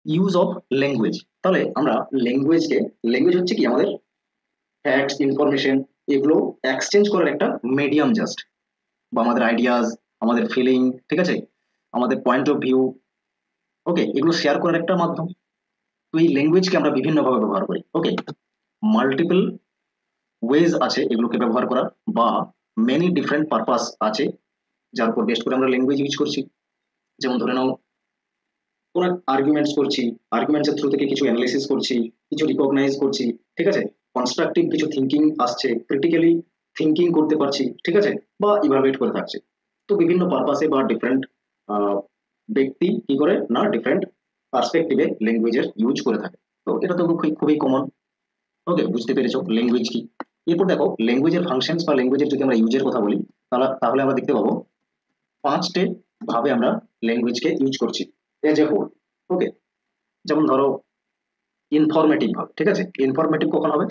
Use of language. তাহলে আমরা ল্যাঙ্গুয়েজকে, language হচ্ছে কি আমাদের ফ্যাক্টস ইনফরমেশন এগুলো এক্সচেঞ্জ করার একটা মিডিয়াম জাস্ট, বা আমাদের আইডিয়াস, আমাদের ফিলিং, ঠিক আছে, আমাদের পয়েন্ট অফ ভিউ, ওকে, এগুলো শেয়ার করার একটা মাধ্যম। তো এই ল্যাঙ্গুয়েজকে আমরা বিভিন্নভাবে ব্যবহার করি, ওকে, মাল্টিপল ওয়েজ আছে এগুলোকে ব্যবহার করার, বা মেনি ডিফারেন্ট পারপাস আছে যার উপর বেস্ট করে আমরা ল্যাঙ্গুয়েজ ইউজ করছি। যেমন ধরে নাও কোনো আর্গুমেন্টস করছি, আর্গুমেন্টস এর থ্রু থেকে কিছু অ্যানালাইসিস করছি, কিছু রিকগনাইজ করছি, ঠিক আছে, কনস্ট্রাকটিভ কিছু থিঙ্কিং আসছে, ক্রিটিক্যালি থিঙ্কিং করতে পারছি, ঠিক আছে, বা ইভালুয়েট করে থাকছে। তো বিভিন্ন পারপাসে বা ডিফারেন্ট ব্যক্তি কি করে না ডিফারেন্ট পার্সপেক্টিভে ল্যাঙ্গুয়েজের ইউজ করে থাকে। তো এটা তো খুবই খুবই কমন। ওকে, বুঝতে পেরেছো ল্যাঙ্গুয়েজ কি। এরপর দেখো ল্যাঙ্গুয়েজের ফাংশনস বা ল্যাঙ্গুয়েজের যদি আমরা ইউজের কথা বলি, তাহলে তাহলে আমরা দেখতে পাবো পাঁচটে ভাবে আমরা ল্যাঙ্গুয়েজকে ইউজ করছি এজ এ হোল। ওকে, যেমন ধরো ইনফরমেটিভ ভাবে, ঠিক আছে, ইনফরমেটিভ কখন হবে?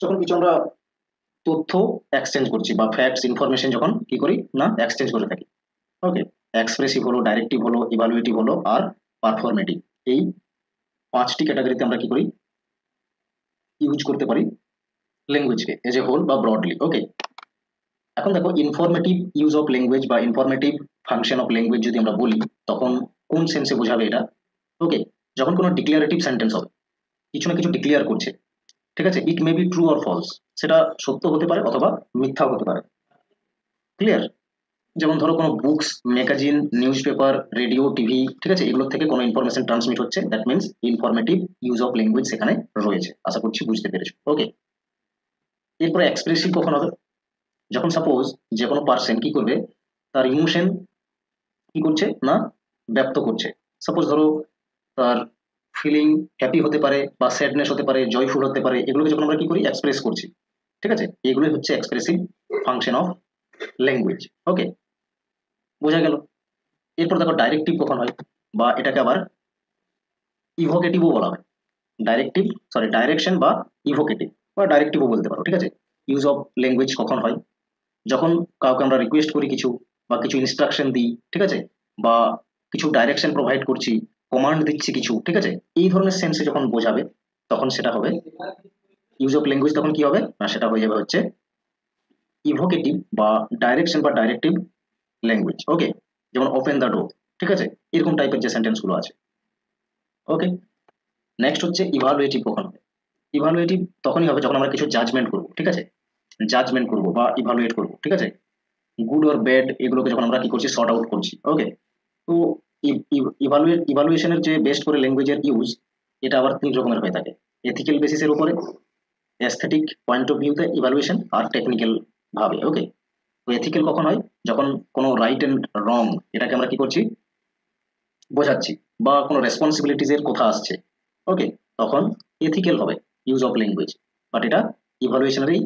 যখন কিছু আমরা তথ্য এক্সচেঞ্জ করছি বা ফ্যাক্টস ইনফরমেশন যখন কি করি না এক্সচেঞ্জ করে থাকি। ওকে, এক্সপ্রেসিভ হলো, ডাইরেক্টিভ হলো, ইভালুয়েটিভ হলো, আর পারফরমেটিভ। এই পাঁচটি ক্যাটাগরিতে আমরা কি করি ইউজ করতে পারি ল্যাঙ্গুয়েজকে এজ এ হোল বা ব্রডলি। ওকে, এখন দেখো ইনফরমেটিভ ইউজ অফ ল্যাঙ্গুয়েজ বা ইনফরমেটিভ ফাংশন অফ ল্যাঙ্গুয়েজ যদি আমরা বলি, তখন কোন সেন্সে বোঝাবে এটা? ওকে, যখন কোনো ডিক্লারেটিভ সেন্টেন্স হবে, কিছু না কিছু ডিক্লেয়ার করছে, ঠিক আছে, it may be true or false, সেটা সত্য হতে পারে অথবা মিথ্যা হতে পারে। ক্লিয়ার? যেমন ধরো কোনো books, magazine, news paper, radio, TV, ঠিক আছে, এগুলোর থেকে কোনো ইনফরমেশন ট্রান্সমিট হচ্ছে, that means informative use of language সেখানে রয়েছে। আশা করছি বুঝতে পেরেছো। ওকে, এরপরে এক্সপ্রেসিভ কখন হবে? যখন সাপোজ যে কোনো পার্সন কি করবে, তার ইমোশন কি করছে না ব্যক্ত করছে। সাপোজ ধরো তার ফিলিং হ্যাপি হতে পারে বা স্যাডনেস হতে পারে, জয়ফুল হতে পারে, এগুলোকে যখন আমরা কি করি এক্সপ্রেস করছি, ঠিক আছে, এগুলোই হচ্ছে এক্সপ্রেসিভ ফাংশন অফ ল্যাঙ্গুয়েজ। ওকে, বোঝা গেল। এরপর দেখো ডাইরেক্টিভ কখন হয়, বা এটাকে আবার ইভোকেটিভও বলা হয়। ডাইরেক্টিভ, সরি ডাইরেকশন বা ইভোকেটিভ বা ডাইরেক্টিভও বলতে পারো, ঠিক আছে। ইউজ অফ ল্যাঙ্গুয়েজ কখন হয়? যখন কাউকে আমরা রিকোয়েস্ট করি কিছু, বা কিছু ইনস্ট্রাকশন দিই, ঠিক আছে, বা কিছু ডাইরেকশন প্রোভাইড করছি, কমান্ড দিচ্ছি কিছু, ঠিক আছে, এই ধরনের সেন্সে যখন বোঝাবে, তখন সেটা হবে ইউজ অফ ল্যাঙ্গুয়েজ। তখন কি হবে না সেটা হয়ে যাবে হচ্ছে ইভোকেটিভ বা ডাইরেকশন বা ডাইরেক্টিভ ল্যাঙ্গুয়েজ। ওকে, যেমন ওপেন দ্য ডোর, ঠিক আছে, এরকম টাইপের যে সেন্টেন্স গুলো আছে। ওকে, নেক্সট হচ্ছে ইভালুয়েটিভ কখন হবে? ইভালুয়েটিভ তখনই হবে যখন আমরা কিছু জাজমেন্ট করবো, ঠিক আছে, জাজমেন্ট করবো বা ইভালুয়েট করবো, ঠিক আছে, গুড অর ব্যাড এগুলোকে যখন আমরা কি করছি সর্ট আউট করছি। ওকে, তো ইভালুয়েশনের যে বেস্ট করে ল্যাঙ্গুয়েজের ইউজ, এটা আবার তিন রকমের হয়ে থাকে। এথিক্যাল বেসিসের উপরে, অ্যাস্থেটিক পয়েন্ট অফ ভিউতে ইভালুয়েশন, আর টেকনিক্যাল ভাবে। ওকে, তো এথিক্যাল কখন হয়? যখন কোনো রাইট এন্ড রং এটাকে আমরা কি করছি বোঝাচ্ছি, বা কোনো রেসপন্সিবিলিটিস এর কথা আসছে, ওকে, তখন এথিক্যাল হবে ইউজ অফ ল্যাঙ্গুয়েজ, বাট এটা ইভালুয়েশনেরই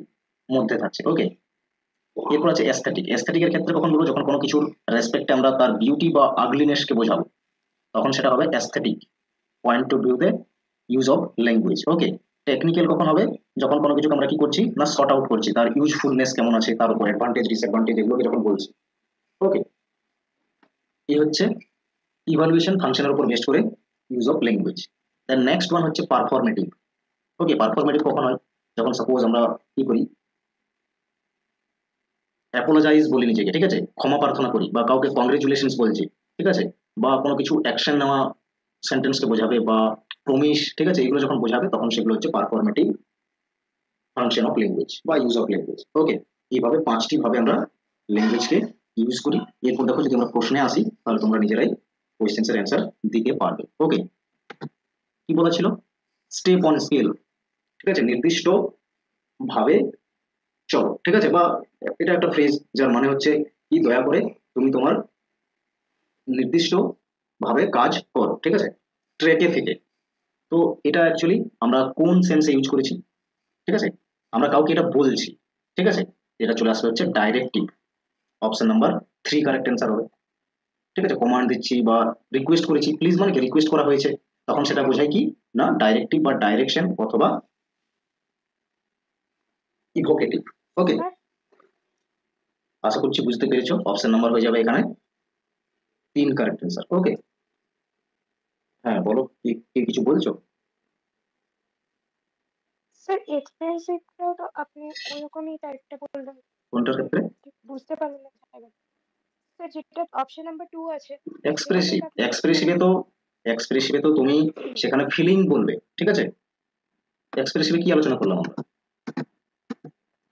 মধ্যে থাকছে। ওকে, এরপর আছে অ্যাস্থেটিক। অ্যাস্থেটিকের ক্ষেত্রে কখন বলবো? যখন কোনো কিছুর রেসপেক্টে আমরা তার বিউটি বা আগলিনেস কে বোঝাবো, তখন সেটা হবে অ্যাস্থেটিক পয়েন্ট অফ ভিউতে use of language. Okay, technical কখন হবে? যখন কোনো কিছুকে আমরা কি করছি না সর্ট আউট করছি, তার ইউজফুলনেস কেমন আছে, তার উপর অ্যাডভান্টেজ ডিসঅ্যাডভান্টেজ এগুলোকে যখন বলছি। ওকে, এই হচ্ছে ইভালুয়েশন ফাংশনের উপর বেস্ট করে use of language. Then next one হচ্ছে পারফরমেটিভ। ওকে, পারফরমেটিভ কখন হয়? যখন সাপোজ আমরা কি করি অ্যাপোলোজাইজ বলি নিজেকে, ঠিক আছে, ক্ষমা প্রার্থনা করি, বা কাউকে কংগ্রেচুলেশনস বলছি, ঠিক আছে, বা কোনো কিছু অ্যাকশন নেওয়া সেন্টেন্সকে বোঝাবে, বা প্রমিস, ঠিক আছে, এগুলো যখন বোঝাবে তখন সেগুলো হচ্ছে পারফরমেটিভ ফাংশন অফ ল্যাঙ্গুয়েজ বা ইউজ অফ ল্যাঙ্গুয়েজ। ওকে, এইভাবে পাঁচটি ভাবে আমরা ল্যাঙ্গুয়েজকে ইউজ করি। এরপর দেখো যদি আমরা প্রশ্নে আসি, তাহলে তোমরা নিজেরাই কোয়েশ্চেন্স এর অ্যান্সার দিতে পারবে। ওকে, কি বলা ছিল? স্টেপ অন স্কেল, ঠিক আছে, নির্দিষ্ট ভাবে চলো, ঠিক আছে, বা এটা একটা ফ্রেজ যার মানে হচ্ছে কি দয়া করে তুমি তোমার নির্দিষ্ট ভাবে কাজ করো, ঠিক আছে, ট্রেকে থেকে। তো এটা অ্যাকচুয়ালি আমরা কোন সেন্সে ইউজ করেছি, ঠিক আছে, আমরা কাউকে এটা বলছি, ঠিক আছে, এটা চলে আসবে হচ্ছে directive. Option number three correct answer হবে। ঠিক আছে, কমান্ড দিচ্ছি বা রিকোয়েস্ট করেছি, প্লিজ মানে কি রিকোয়েস্ট করা হয়েছে, তখন সেটা বোঝায় কি না ডাইরেক্টিভ বা ডাইরেকশন অথবা ইভোকেটিভ। ওকে, আশা করছি বুঝতে পেরেছো। অপশন নাম্বার হয়ে যাবে এখানে তিন কারেক্ট অ্যান্সার। ওকে, হ্যাঁ বলো, কি কি কিছু বলছো? স্যার এক্সপেন্সিভটাও তো আপনি ওরকমই টাইপটা বললেন, কোনটার ক্ষেত্রে? ঠিক বুঝতে পারলেন না জায়গাটা। স্যার যেটা অপশন নাম্বার 2 আছে সেখান এক্সপ্রেসিভ, থেকে আপনি এক্সপ্রেসিভে তো, এক্সপ্রেসিভে তো তুমি সেখানে ফিলিং বলবে, ঠিক আছে? এক্সপ্রেসিভে কি আলোচনা করলাম আমরা?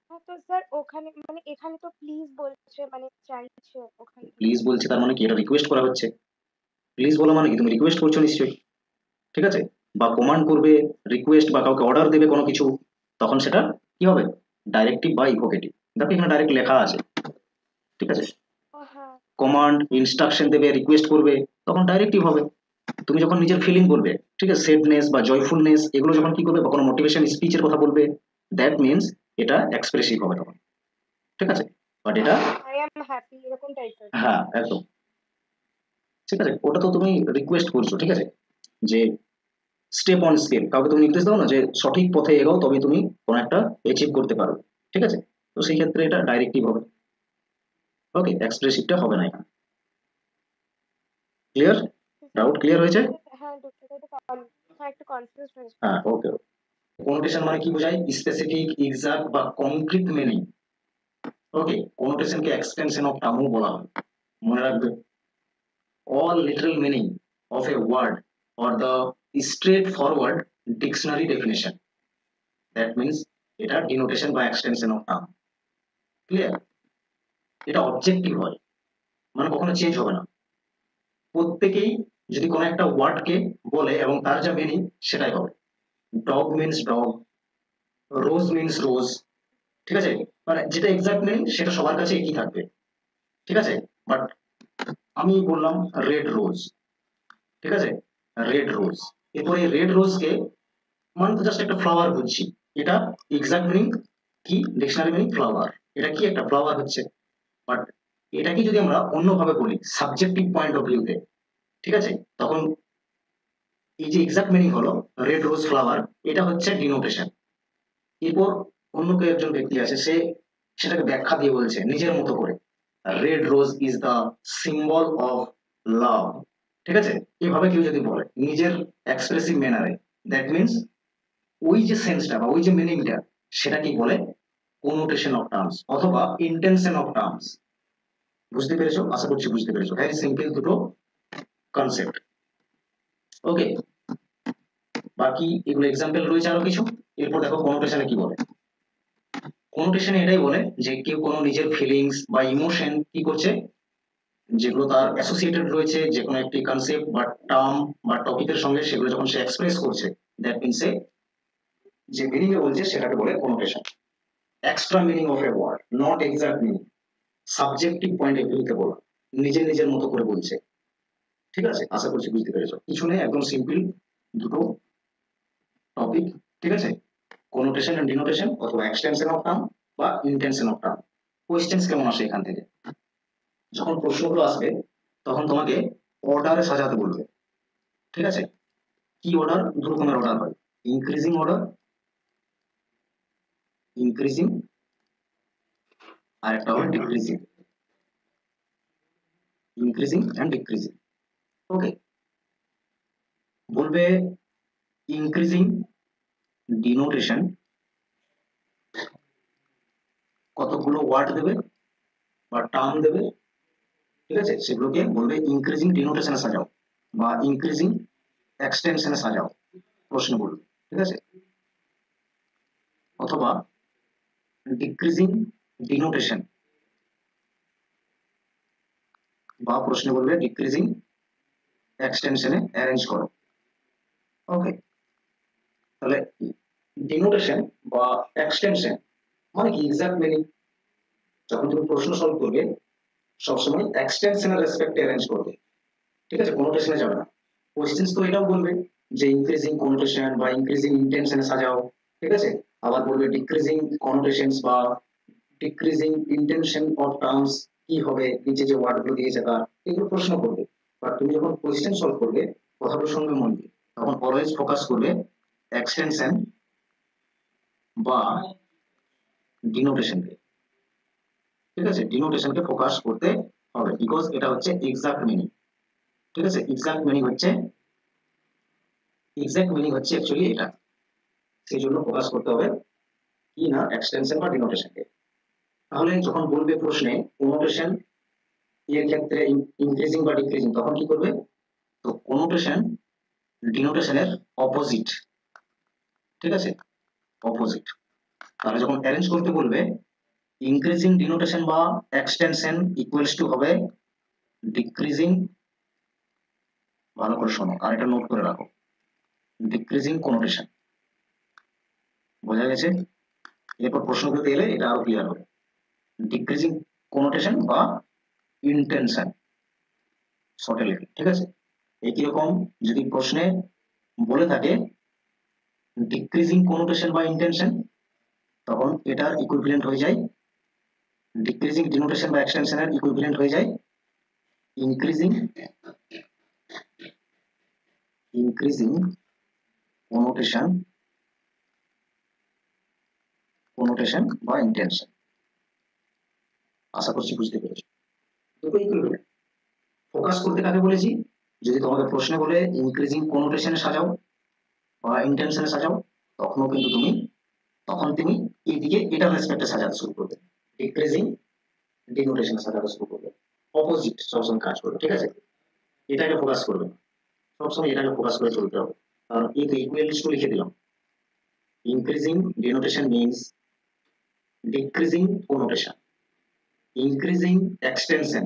হ্যাঁ, তো স্যার ওখানে মানে এখানে তো প্লিজ বলছে মানে চাইছে ওখান থেকে। প্লিজ বলছে তার মানে কি, এটা রিকোয়েস্ট করা হচ্ছে। প্লিজ বলা মানে কি তুমি রিকোয়েস্ট করছো নিশ্চয়ই, ঠিক আছে? বা কমান্ড করবে, রিকোয়েস্ট বা কাউকে অর্ডার দেবে কোনো কিছু, তখন সেটা কি হবে? ডাইরেক্টিভ বা ইভোকেটিভ। দেখো এখানে ডাইরেক্ট লেখা আছে, ঠিক আছে? ও হ্যাঁ। কমান্ড ইনস্ট্রাকশন দেবে, রিকোয়েস্ট করবে, তখন ডাইরেক্টিভ হবে। তুমি যখন নিজের ফিলিং বলবে, ঠিক আছে, স্যাডনেস বা জয়ফুলনেস, এগুলো যখন কি করবে বা কোনো মোটিভেশন স্পিচের কথা বলবে, দ্যাট মিনস এটা এক্সপ্রেসিভ হবে তখন, ঠিক আছে? বাট এটা, আই এম হ্যাপি এরকম টাইপের। হ্যাঁ একদম, ঠিক আছে, ওটা তো তুমি রিকোয়েস্ট করছো, ঠিক আছে, যে স্টেপ অন স্কেল, কাউকে তুমি নির্দেশ দাও না যে সঠিক পথে এগোও তবে তুমি কোনো একটা অ্যাচিভ করতে পারবে, ঠিক আছে? তো সেই ক্ষেত্রে এটা ডাইরেক্টিভ হবে। ওকে, এক্সপ্রেসিভটা হবে না এখানে। ক্লিয়ার? ডাউট ক্লিয়ার হয়েছে? হ্যাঁ দুটোটা একটু হ্যাঁ একটু কনফিউজ হয়েছে। হ্যাঁ ওকে। কোনোটেশন মানে কি বোঝায়? স্পেসিফিক, এক্সাক্ট বা কংক্রিট মিনিং। ওকে, কোনোটেশনকে এক্সটেনশন অফ টার্মও বলা হয়, মনে রাখবে। all literal meaning of a word or the straightforward dictionary definition. That means এটা denotation বা extension of term. ক্লিয়ার? এটা অবজেক্টিভ হয়, মানে কখনো চেঞ্জ হবে না। প্রত্যেকেই যদি কোনো একটা ওয়ার্ডকে বলে এবং তার যা মিনিং সেটাই হবে। ডগ মিন্স ডগ, রোজ মিন্স রোজ, ঠিক আছে? মানে যেটা এক্সাক্ট মিনিং সেটা সবার কাছে একই থাকবে, ঠিক আছে? বাট আমি বললাম রেড রোজ, ঠিক আছে, রেড রোজ, এরপরে রেড রোজকে মানে তো জাস্ট একটা ফ্লাওয়ার বুঝছি, এটা এক্সাক্ট মিনিং কি? ডিকশনারি মিনিং ফ্লাওয়ার, এটা কি একটা ফ্লাওয়ার হচ্ছে। বাট এটাকে যদি আমরা অন্যভাবে বলি সাবজেক্টিভ পয়েন্ট অফ ভিউতে, ঠিক আছে, তখন এই যে এক্সাক্ট মিনিং হলো রেড রোজ ফ্লাওয়ার, এটা হচ্ছে ডিনোটেশন। এরপর অন্য কেউ একজন ব্যক্তি আছে, সে সেটাকে ব্যাখ্যা দিয়ে বলছে নিজের মতো করে, red rose is the symbol of love, ঠিক আছে? এভাবে কেউ যদি বলে নিজের এক্সপ্রেসিভ ম্যানারে, দ্যাট মিনস ওই যে সেন্সটা বা ওই যে মিনিংটা, সেটা কি বলে? কোনোটেশন অফ টার্মস অথবা ইন্টেনশন অফ টার্মস। বুঝতে পেরেছো? আশা করছি বুঝতে পেরেছো, ভেরি সিম্পল দুটো কনসেপ্ট। ওকে, বাকি এগুলো এক্সাম্পল রয়েছে আরো কিছু। এরপর দেখো কোনোটেশনে কি বলে। কোনোটেশনে এটাই বলে যে কেউ কোনো নিজের ফিলিংস বা ইমোশন কি করছে, যেগুলো তার অ্যাসোসিয়েটেড রয়েছে যে কোনো একটি কনসেপ্ট বা টার্ম বা টপিকের সঙ্গে, সেগুলো যখন সে এক্সপ্রেস করছে, দ্যাট মিনস যে মিনিং এ বলছে সেটাকে বলে connotation. Extra meaning of a word, not exact meaning, subjective point of ভিউতে বলা, নিজের নিজের মতো করে বলছে, ঠিক আছে? আশা করছি বুঝতে পেরেছো, কিছু নেই, একদম সিম্পল দুটো টপিক, ঠিক আছে? কোনোটেশন এন্ড ডিনোটেশন অথবা এক্সটেনশন অফ টার্ম বা ইন্টেনশন অফ টার্ম। কোয়েশ্চেন্স কেমন আসে এখান থেকে? যখন প্রশ্নগুলো আসবে তখন তোমাকে অর্ডারে সাজাতে বলবে, ঠিক আছে? কি অর্ডার? দু রকমের অর্ডার হয়, ইনক্রিজিং অর্ডার, ইনক্রিজিং, আর একটা হবে ডিক্রিজিং, ইনক্রিজিং এন্ড ডিক্রিজিং। ওকে, বলবে ইনক্রিজিং ডিনোটেশন, কতগুলো ওয়ার্ড দেবে বা টার্ম দেবে, ঠিক আছে, সেগুলোকে বলবে ইনক্রিজিং ডিনোটেশনে সাজাও বা ইনক্রিজিং এক্সটেনশনে সাজাও, প্রশ্ন বলবে, ঠিক আছে? অথবা ডিক্রিজিং ডিনোটেশন বা প্রশ্ন বলবে ডিক্রিজিং এক্সটেনশনে অ্যারেঞ্জ করো। ওকে, তাহলে ডিনোটেশন বা এক্সটেনশন মানে কি এক্সাক্ট মিনিং? যখন তুমি প্রশ্ন সলভ করবে সবসময় এক্সটেনশনের রেসপেক্টে অ্যারেঞ্জ করবে, ঠিক আছে, কোনোটেশনে যাবে না। কোশ্চেন্স তো এটাও বলবে যে ইনক্রিজিং কোনোটেশন বা ইনক্রিজিং ইন্টেনশনে সাজাও, ঠিক আছে? আবার বলবে ডিক্রিজিং কোনোটেশনস বা ডিক্রিজিং ইন্টেনশন অফ টার্মস কি হবে, নিচে যে ওয়ার্ডগুলো দিয়েছে তার, এগুলো প্রশ্ন করবে। বা তুমি যখন কোশ্চেন সলভ করবে কথাগুলো শুনবে মন দিয়ে, তখন অলওয়েজ ফোকাস করবে এক্সটেনশন বা ডিনোটেশনকে, ঠিক আছে? ডিনোটেশনকে ফোকাস করতে হবে বিকজ এটা হচ্ছে এক্সাক্ট মিনিং, ঠিক আছে? এক্সাক্ট মিনিং হচ্ছে এক্সাক্ট মিনিং হচ্ছে অ্যাকচুয়ালি এটা, সেই জন্য ফোকাস করতে হবে কি না এক্সটেনশন বা ডিনোটেশনকে। তাহলে যখন বলবে প্রশ্নে কোনোটেশন এর ক্ষেত্রে ইনক্রিজিং বা ডিক্রিজিং, তখন কি করবে? তো কোনোটেশন ডিনোটেশনের অপোজিট, ঠিক আছে, অপোজিট। তাহলে যখন অ্যারেঞ্জ করতে বলবে ইনক্রিজিং ডিনোটেশন বা এক্সটেনশন ইকুয়ালস টু হবে ডিক্রিজিং, ভালো করে শোনো আর এটা নোট করে রাখো, ডিক্রিজিং কোনোটেশন। বোঝা গেছে? এরপর প্রশ্নগুলোতে এলে এটা আরো ক্লিয়ার হবে। ডিক্রিজিং কোনোটেশন বা ইন্টেনশন শর্টে লিখে, ঠিক আছে। একই রকম যদি প্রশ্নে বলে থাকে ডিক্রিজিং কোনোটেশন বা ইন্টেনশন, তখন এটার ইকুইভ্যালেন্ট হয়ে যায়, ডিক্রিজিং ডিনোটেশন বা এক্সটেনশনের ইকুইভ্যালেন্ট হয়ে যায় ইনক্রিজিং কোনোটেশন বা ইন্টেনশন। আশা করছি বুঝতে পেরেছো। দুটো ইকুইভ্যালেন্ট। ফোকাস করতে কাকে বলেছি? যদি তোমাকে প্রশ্নে বলে ইনক্রিজিং কোনোটেশনে সাজাও বা ইন্টেনশনে সাজাও, তখন তুমি এইদিকে এটার রেসপেক্টে সাজাতে শুরু করবে, ডিক্রিজিং ডিনোটেশনে সাজাতে শুরু করবে, অপোজিট সবসময় কাজ করবে, ঠিক আছে। এটাকে ফোকাস করবে, সবসময় এটাকে ফোকাস করে চলতে হবে। কারণ এই তো ইকুয়ালস টু লিখে দিলাম, increasing denotation means decreasing connotation, increasing extension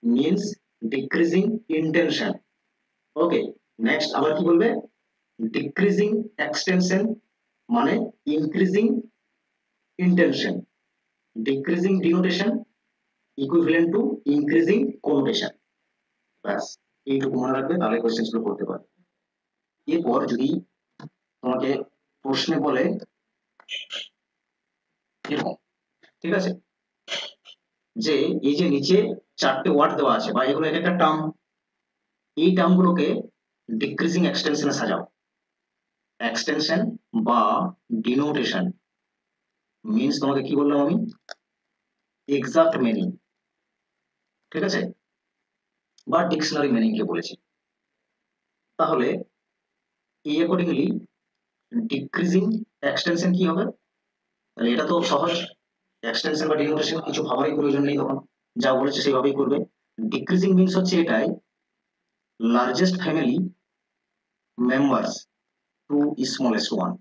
means decreasing intension. Okay, next আবার কি বলবে? ডিক্রিজিং এক্সটেনশন মানে increasing intension, decreasing denotation equivalent to increasing connotation. ব্যাস এইটুকু মনে রাখবে, তাহলে কোশ্চেন গুলো করতে পারবে। এরপর যদি তোমাকে প্রশ্নে বলে এরকম, ঠিক আছে, যে এই যে নিচে চারটে ওয়ার্ড দেওয়া আছে বা এগুলো এক একটা টার্ম, এই টার্মগুলোকে ডিক্রিজিং এক্সটেনশনে সাজাও। এক্সটেনশন বা ডিনোটেশন মিন্স তোমাকে কি বললাম আমি? এক্সাক্ট মিনিং, ঠিক আছে, বা ডিকশনারি মিনিং কে বলেছি। তাহলে এই অ্যাকর্ডিংলি ডিক্রিজিং এক্সটেনশন কি হবে? তাহলে এটা তো সহজ, এক্সটেনশন বা ডিনোটেশন কিছু ভাবারই প্রয়োজন নেই, তখন যা বলেছে সেইভাবেই করবে। ডিক্রিজিং মিন্স হচ্ছে এটাই, largest family members to smallest one.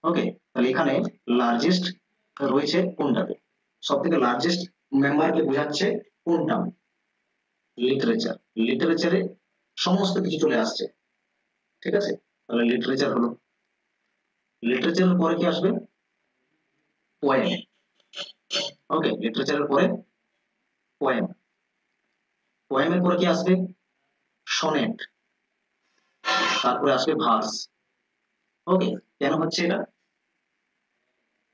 Okay, তাহলে এখানে লার্জেস্ট রয়েছে কোনটাতে? সব থেকে লার্জেস্ট মেম্বারকে বোঝাচ্ছে কোনটা? লিটারেচার। লিটারেচারে সমস্ত কিছু চলে আসছে, ঠিক আছে। তাহলে লিটারেচার হলো, লিটারেচারের পরে কি আসবে? পোয়েম। ওকে, লিটারেচারের পরে পোয়েম, পোয়েমের পরে কি আসবে? সনেট, তারপরে আসবে ভার্স। ওকে, কেন হচ্ছে এটা?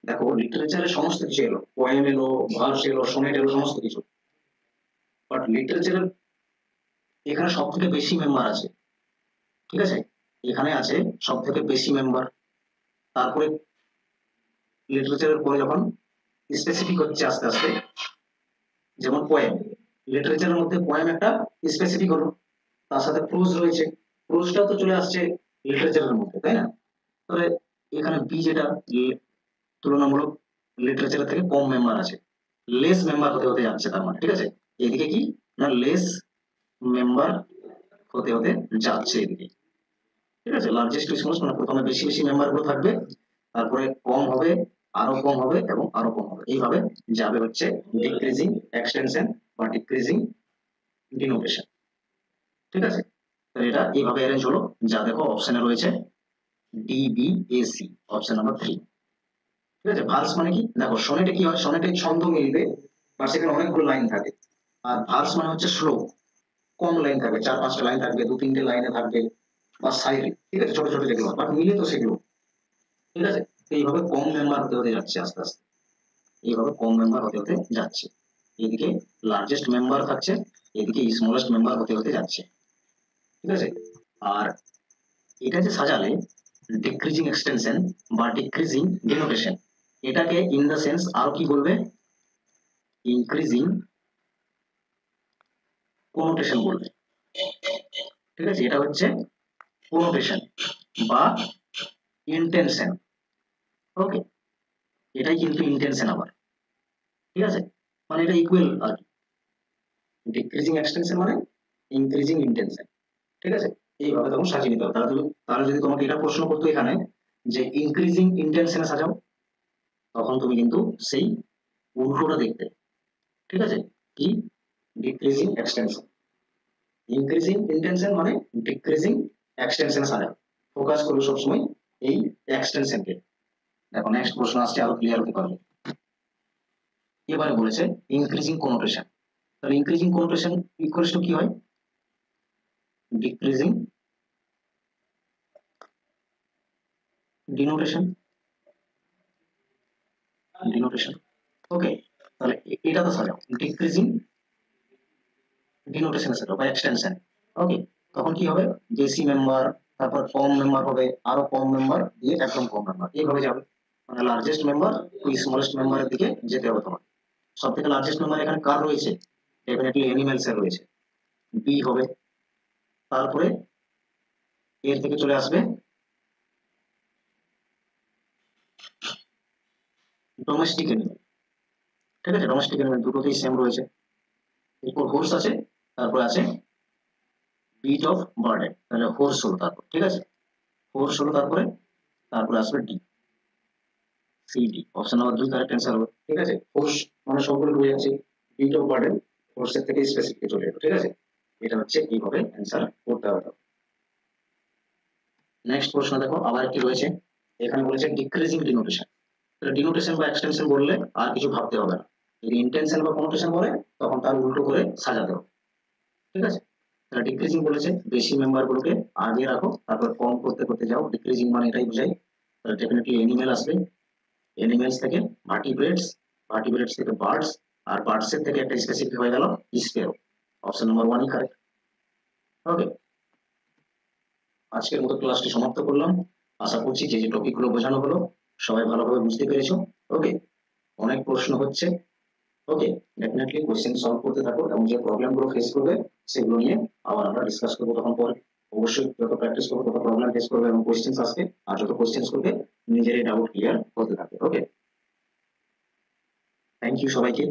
দেখো লিটারেচারে সমস্ত কিছু এলো, পোয়েম এলো, ভার্স এলো, সনেট এলো, সমস্ত কিছু, বাট লিটারেচারের এখানে সব থেকে বেশি মেম্বার আছে, ঠিক আছে, এখানে আছে সব থেকে বেশি মেম্বার। তারপরে লিটারেচারের পরে যখন স্পেসিফিক হচ্ছে আস্তে আস্তে, যেমন পোয়েম, লিটারেচারের মধ্যে পোয়েম একটা স্পেসিফিক হলো, তার সাথে প্রোজ রয়েছে, প্রোজটাও তো চলে আসছে লিটারেচারের মধ্যে, তাই না? তাহলে এখানে বি যেটা তুলনামূলক লিটারেচারের থেকে কম মেম্বার আছে, লেস মেম্বার হতে হতে যাচ্ছে, তার মানে ঠিক আছে, এদিকে কি না লেস মেম্বার হতে হতে যাচ্ছে এদিকে, ঠিক আছে। লার্জেস্ট টু স্মলেস্ট মানে প্রথমে বেশি বেশি মেম্বার গুলো থাকবে, তারপরে কম হবে, আরো কম হবে এবং আরো কম হবে, এইভাবে যাবে হচ্ছে ডিক্রিজিং এক্সটেনশন বা ডিক্রিজিং ডিনোটেশন, ঠিক আছে। তো এটা এইভাবে অ্যারেঞ্জ হলো, যা দেখো অপশনে রয়েছে ডিবিএসি, অপশন নাম্বার 3, ঠিক আছে। ভার্স মানে কি? দেখো সনেটে কি হয়, সনেটে ছন্দ মিলবে বা সেখানে অনেকগুলো লাইন থাকে, আর ভার্স মানে হচ্ছে শ্লোক, কম লাইন থাকবে, 4-5টা লাইন থাকবে, 2-3টে লাইনে থাকবে বা সাইডে, ঠিক আছে, ছোট ছোট যেগুলো, বাট মিলে তো সেগুলো, ঠিক আছে। এইভাবে কম মেম্বার হতে হতে যাচ্ছে আস্তে আস্তে, এইভাবে কম মেম্বার হতে হতে যাচ্ছে, এদিকে লার্জেস্ট মেম্বার থাকছে, এদিকে স্মলেস্ট মেম্বার হতে হতে যাচ্ছে, ঠিক আছে। আর এটা যে সাজালে ডিক্রিজিং এক্সটেনশন বা ডিক্রিজিং ডিনোটেশন, এটাকে ইন দ্য সেন্স আরো কি বলবে? ইনক্রিজিং কোনোটেশন বলবে, ঠিক আছে। এটা হচ্ছে কোনোটেশন বা ইন্টেনশন। ওকে, এটাই কিন্তু ইন্টেনশন আবার, ঠিক আছে, মানে এটা ইকুয়াল আর কি। ডিক্রিজিং এক্সটেনশন মানে ইনক্রিজিং ইন্টেনশন, ঠিক আছে, এইভাবে তখন সাজিয়ে নিতে হবে। তাহলে যদি তোমাকে এটা প্রশ্ন করতো এখানে যে ইনক্রিজিং ইন্টেনশনে সাজাও, তখন তুমি কিন্তু সেই উল্টোটা দেখতে, ঠিক আছে, কি ডিক্রিজিং এক্সটেনশন। ইনক্রিজিং ইন্টেনশন মানে ডিক্রিজিং এক্সটেনশন সাজাও, ফোকাস করবে সবসময় এই এক্সটেনশনকে। দেখো নেক্সট প্রশ্ন আসছে, আরো ক্লিয়ার হতে পারবে। এবারে বলেছে ইনক্রিজিং কোনোটেশন। তাহলে ইনক্রিজিং কোনোটেশন ইকুয়ালস টু কি হয়, ডিক্রিজিং ডিনোটেশন। ডিনোটেশন, ওকে, তাহলে এটা তো সাজাও ডিক্রিজিং ডিনোটেশনের সাথে বা এক্সটেনশন। ওকে, তখন কি হবে, বেশি মেম্বার, তারপর কম মেম্বার হবে, আরো কম মেম্বার দিয়ে একদম কম মেম্বার, এইভাবে যাবে, মানে লার্জেস্ট মেম্বার ওই স্মলেস্ট মেম্বারের দিকে যেতে হবে তোমার। সব থেকে লার্জেস্ট মেম্বার এখানে কার রয়েছে, ডেফিনেটলি অ্যানিমেলস এর রয়েছে, বি হবে। তারপরে এর থেকে চলে আসবে ডোমেস্টিক অ্যানিমেল, ঠিক আছে, ডোমেস্টিক অ্যানিমেল দুটোতেই সেম রয়েছে। এরপর হোর্স আছে, তারপরে আছে বিট অফ বার্ডেন, তাহলে হোর্স হলো তারপর, ঠিক আছে, হোর্স হলো তারপরে, তারপরে আসবে D, C D, option number 2 correct answer হবে, ঠিক আছে। হোর্স মানে সবগুলো রয়ে আছে, বিট অফ বার্ডেন হোর্সের থেকে স্পেসিফিক চলে এলো, ঠিক আছে, এটা হচ্ছে এইভাবে অ্যান্সার করতে হবে। নেক্সট প্রশ্ন দেখো, আবার একটি রয়েছে, এখানে বলেছে ডিক্রিজিং ডিনোটেশন। তাহলে ডিনোটেশন বা এক্সটেনশন বললে আর কিছু ভাবতে হবে না, যদি ইন্টেনশন বা কোনোটেশন বলে তখন তার উল্টো করে সাজাতে হবে, ঠিক আছে। তাহলে ডিক্রিজিং বলেছে বেশি মেম্বার গুলোকে আগে রাখো, তারপর কম করতে করতে যাও, ডিক্রিজিং মানে এটাই বোঝায়। তাহলে ডেফিনেটলি এনিমেল আসবে, এনিমেলস থেকে ভার্টিব্রেটস, ভার্টিব্রেটস থেকে বার্ডস, আর বার্ডস এর থেকে একটা স্পেসিফিক হয়ে গেল স্পেরো, অপশন নাম্বার 1 কারেক্ট। ওকে, আজকের মতো ক্লাসটি সমাপ্ত করলাম। আশা করছি যে যে টপিকগুলো বোঝানো হলো সবাই ভালোভাবে বুঝতে পেরেছো। ওকে, অনেক প্রশ্ন হচ্ছে, ওকে, ডেফিনেটলি কোশ্চেন সলভ করতে থাকো এবং যে প্রবলেম গুলো ফেস করবে সেগুলো নিয়ে আবার আমরা ডিসকাস করবো তখন পরে। অবশ্যই যত প্র্যাকটিস করবে তত প্রবলেম ফেস করবে এবং কোশ্চেন আসবে, আর যত কোশ্চেন করবে নিজেরই ডাউট ক্লিয়ার হতে থাকবে। ওকে, থ্যাংক ইউ সবাইকে।